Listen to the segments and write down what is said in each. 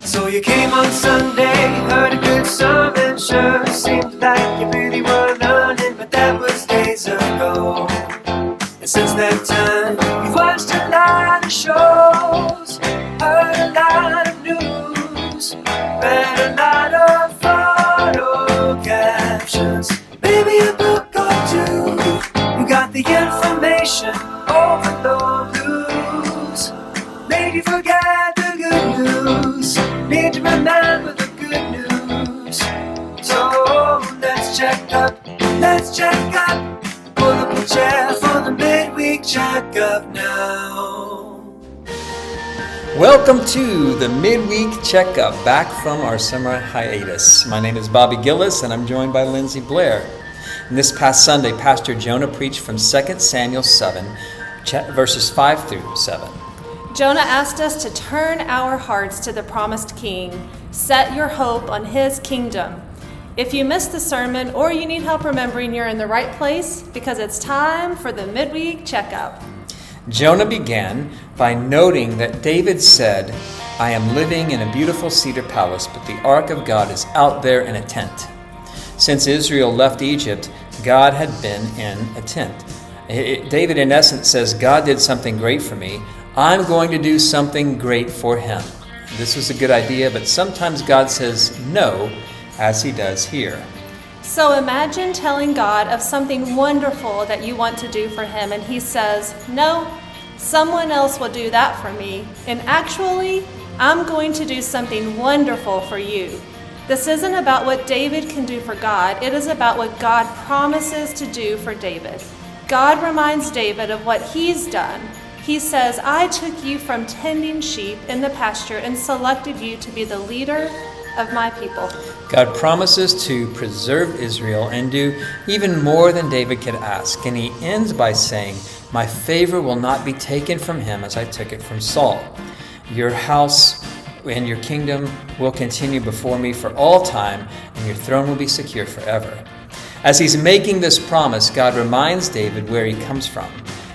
So you came on Sunday, heard a good sermon, sure seemed like you really were learning, but that was days ago. And since that time, you've watched a lot of shows, heard a lot of news, read a lot of photo captions, maybe a book or two. You got the information overload blues, made you forget the good news, need to remember the good news. So let's check up, pull up a chair for the midweek checkup now. Welcome to the Midweek Checkup, back from our summer hiatus. My name is Gilles, and I'm joined by Lindsey, Blair. And this past Sunday, Pastor Jonah preached from 2 Samuel 7, verses 5 through 7. Jonah asked us to turn our hearts to the promised King. Set your hope on his kingdom. If you missed the sermon or you need help remembering, you're in the right place because it's time for the Midweek Checkup. Jonah began by noting that David said, "I am living in a beautiful cedar palace, but the ark of God is out there in a tent." Since Israel left Egypt, God had been in a tent. David, in essence, says, God did something great for me. I'm going to do something great for him. This was a good idea, but sometimes God says no, as he does here. So imagine telling God of something wonderful that you want to do for him, and he says, no, someone else will do that for me. And actually, I'm going to do something wonderful for you. This isn't about what David can do for God. It is about what God promises to do for David. God reminds David of what he's done. He says, I took you from tending sheep in the pasture and selected you to be the leader of my people. God promises to preserve Israel and do even more than David could ask. And he ends by saying, my favor will not be taken from him as I took it from Saul. Your house and your kingdom will continue before me for all time, and your throne will be secure forever. As he's making this promise, God reminds David where he comes from.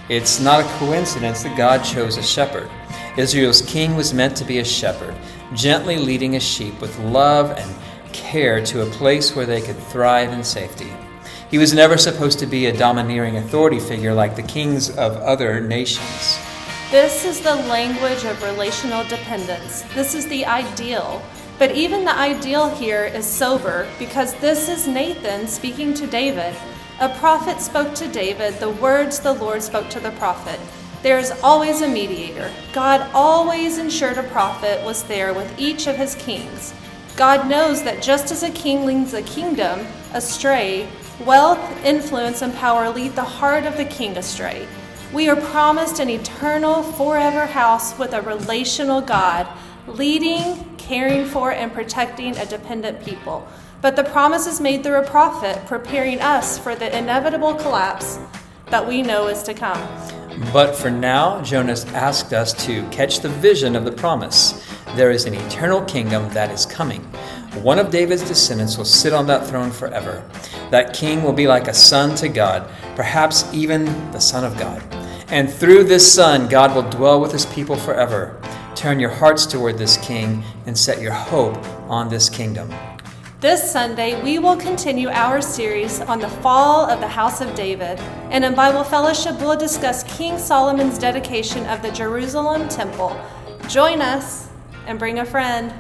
It's not a coincidence that God chose a shepherd. Israel's king was meant to be a shepherd, gently leading his sheep with love and care to a place where they could thrive in safety. He was never supposed to be a domineering authority figure like the kings of other nations. This is the language of relational dependence. This is the ideal. But even the ideal here is sober, because this is Nathan speaking to David. A prophet spoke to David the words the Lord spoke to the prophet. There is always a mediator. God always ensured a prophet was there with each of his kings. God knows that just as a king leads a kingdom astray, wealth, influence, and power lead the heart of the king astray. We are promised an eternal, forever house with a relational God, leading, caring for, and protecting a dependent people. But the promise is made through a prophet, preparing us for the inevitable collapse that we know is to come. But for now, Jonah's asked us to catch the vision of the promise. There is an eternal kingdom that is coming. One of David's descendants will sit on that throne forever. That king will be like a son to God, perhaps even the Son of God. And through this Son, God will dwell with his people forever. Turn your hearts toward this king and set your hope on this kingdom. This Sunday, we will continue our series on the fall of the house of David. And in Bible Fellowship, we'll discuss King Solomon's dedication of the Jerusalem temple. Join us and bring a friend.